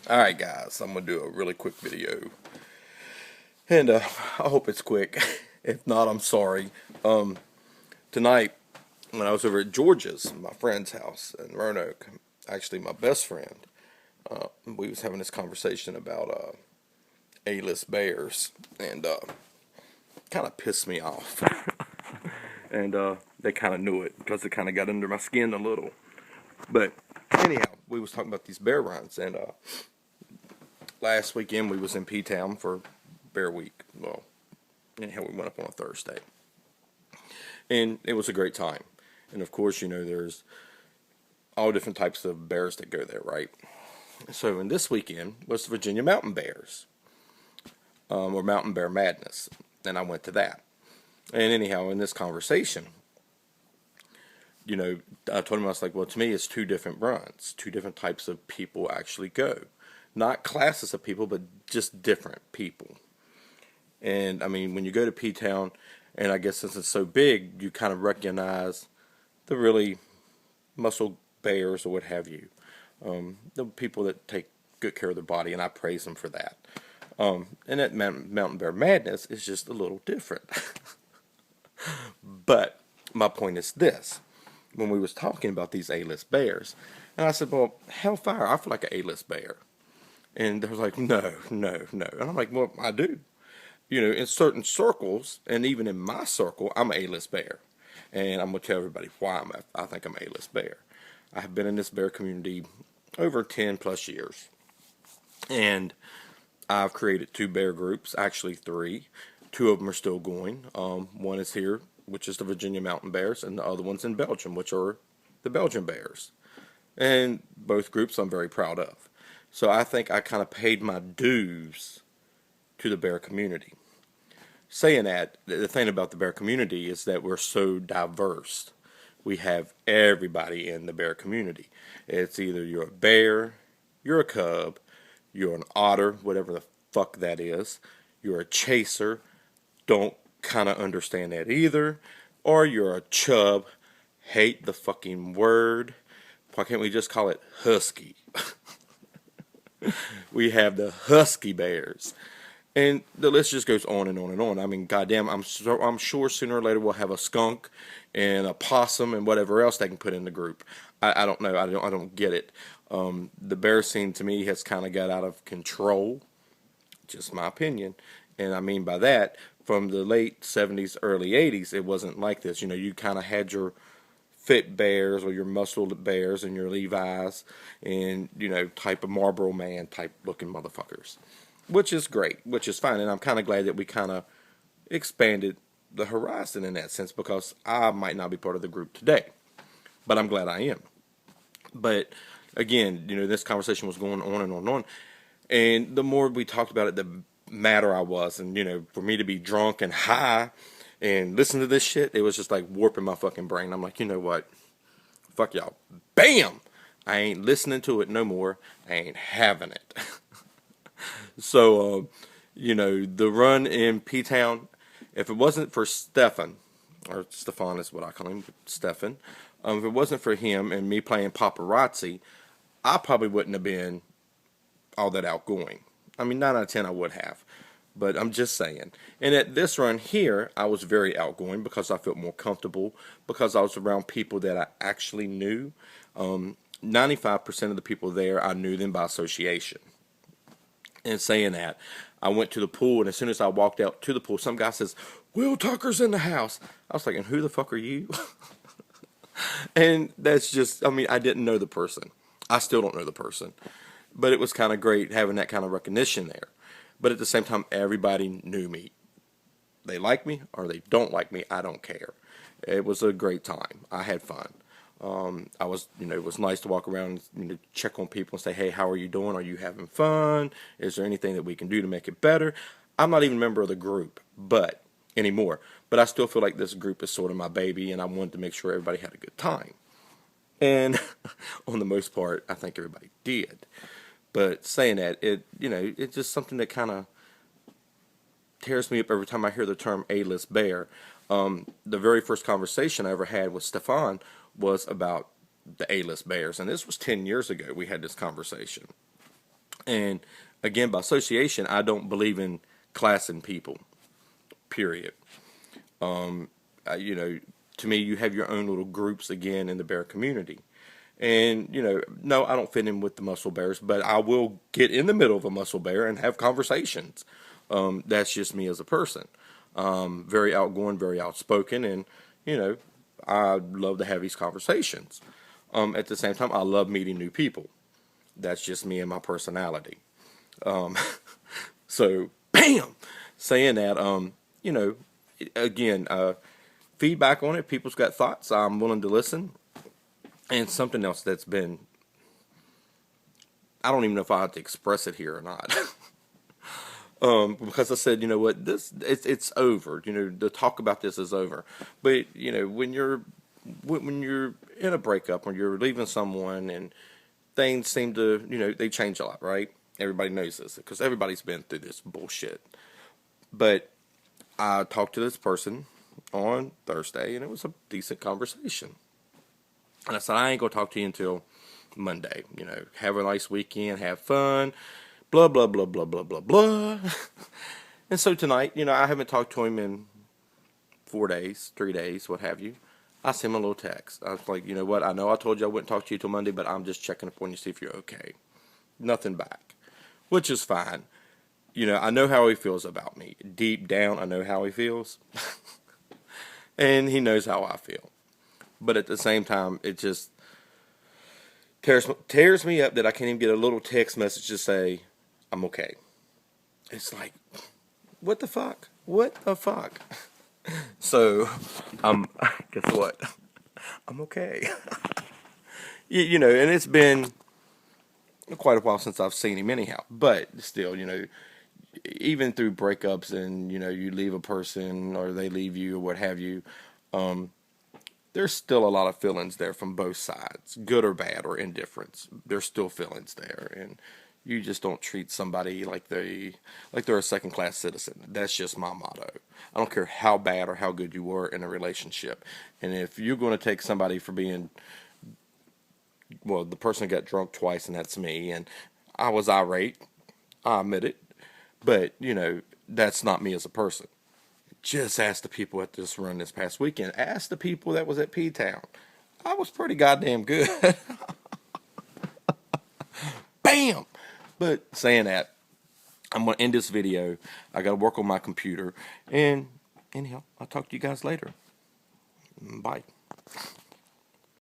Alright guys, I'm going to do a really quick video. And I hope it's quick. If not, I'm sorry. Tonight, when I was over at George's, my friend's house in Roanoke, actually my best friend, we was having this conversation about A-list bears. And kind of pissed me off. And they kind of knew it because it kind of got under my skin a little. But anyhow, we was talking about these bear runs, and last weekend we was in P-Town for Bear Week. Well, anyhow, we went up on a Thursday, and it was a great time. And of course, you know, there's all different types of bears that go there, right? So, in this weekend was the Virginia Mountain Bears, or Mountain Bear Madness, and I went to that. And anyhow, in this conversation, you know, I told him, I was like, well, to me, it's two different runs. Two different types of people actually go. Not classes of people, but just different people. And, I mean, when you go to P-Town, and I guess since it's so big, you kind of recognize the really muscle bears or what have you. The people that take good care of their body, and I praise them for that. And that Mountain Bear Madness is just a little different. But my point is this. When we was talking about these A-list bears, and I said, well, hellfire, I feel like an A-list bear. And they was like, no, no, no. And I'm like, well, I do. You know, in certain circles, and even in my circle, I'm an A-list bear. And I'm going to tell everybody why I think I'm an A-list bear. I have been in this bear community over 10 plus years. And I've created two bear groups, actually three. Two of them are still going. One is here, which is the Virginia Mountain Bears, and the other one's in Belgium, which are the Belgian Bears. And both groups I'm very proud of. So I think I kind of paid my dues to the bear community. Saying that, the thing about the bear community is that we're so diverse. We have everybody in the bear community. It's either you're a bear, you're a cub, you're an otter, whatever the fuck that is, you're a chaser, don't kind of understand that either, or you're a chub, hate the fucking word. Why can't we just call it husky? We have the husky bears. And the list just goes on and on and on. I mean, goddamn, I'm sure sooner or later we'll have a skunk and a possum and whatever else they can put in the group. I don't know. I don't get it. The bear scene to me has kind of got out of control. Just my opinion. And I mean by that, from the late 70s, early 80s, it wasn't like this. You know, you kind of had your fit bears or your muscled bears and your Levi's and, you know, type of Marlboro Man type looking motherfuckers. Which is great, which is fine, and I'm kind of glad that we kind of expanded the horizon in that sense, because I might not be part of the group today, but I'm glad I am. But again, you know, this conversation was going on and on and on, and the more we talked about it, the madder I was, and you know, for me to be drunk and high and listen to this shit, it was just like warping my fucking brain. I'm like, you know what, fuck y'all, bam, I ain't listening to it no more, I ain't having it. So, you know, the run in P-Town, if it wasn't for Stefan, or Stefan is what I call him, Stefan, if it wasn't for him and me playing paparazzi, I probably wouldn't have been all that outgoing. I mean, 9 out of 10 I would have, but I'm just saying. And at this run here, I was very outgoing because I felt more comfortable, because I was around people that I actually knew. 95% of the people there, I knew them by association. And saying that, I went to the pool, and as soon as I walked out to the pool, some guy says, Will Tucker's in the house. I was thinking, who the fuck are you? And that's just, I mean, I didn't know the person. I still don't know the person. But it was kind of great having that kind of recognition there. But at the same time, everybody knew me. They like me or they don't like me, I don't care. It was a great time. I had fun. I was, you know, it was nice to walk around and, you know, check on people and say, hey, how are you doing? Are you having fun? Is there anything that we can do to make it better? I'm not even a member of the group, but anymore. But I still feel like this group is sort of my baby, and I wanted to make sure everybody had a good time. And on the most part, I think everybody did. But saying that, it, you know, it's just something that kind of tears me up every time I hear the term A-list bear. The very first conversation I ever had with Stefan was about the A-list bears, and this was 10 years ago we had this conversation. And again, by association, I don't believe in classing people, period. You know, to me, you have your own little groups again in the bear community. And, you know, no, I don't fit in with the muscle bears, but I will get in the middle of a muscle bear and have conversations. That's just me as a person. Very outgoing, very outspoken, and, you know, I love to have these conversations. At the same time, I love meeting new people. That's just me and my personality. So, bam! Saying that, you know, again, feedback on it. People's got thoughts. I'm willing to listen. And something else that's been, I don't even know if I have to express it here or not. Because I said, you know what, it's over. You know, the talk about this is over. But you know, when you're in a breakup, when you're leaving someone, and things seem to, you know, they change a lot, right? Everybody knows this because everybody's been through this bullshit. But I talked to this person on Thursday, and it was a decent conversation. And I said, I ain't gonna talk to you until Monday. You know, have a nice weekend, have fun, blah blah blah blah blah blah blah. And so tonight, you know, I haven't talked to him in 4 days, 3 days, what have you. I sent him a little text. I was like, you know what? I know I told you I wouldn't talk to you till Monday, but I'm just checking up on you to see if you're okay. Nothing back, which is fine. You know, I know how he feels about me. Deep down, I know how he feels, and he knows how I feel. But at the same time, it just tears me up that I can't even get a little text message to say, I'm okay. It's like, what the fuck? What the fuck? So, guess what? I'm okay. You know, and it's been quite a while since I've seen him anyhow. But still, you know, even through breakups and, you know, you leave a person or they leave you or what have you, there's still a lot of feelings there from both sides, good or bad or indifference. There's still feelings there, and you just don't treat somebody like they're a second class citizen. That's just my motto. I don't care how bad or how good you were in a relationship, and if you're going to take somebody for being, well, the person got drunk twice, and that's me, and I was irate. I admit it, but you know that's not me as a person. Just ask the people at this run this past weekend. Ask the people that was at P-Town. I was pretty goddamn good. Bam! But saying that, I'm going to end this video. I got to work on my computer. And anyhow, I'll talk to you guys later. Bye.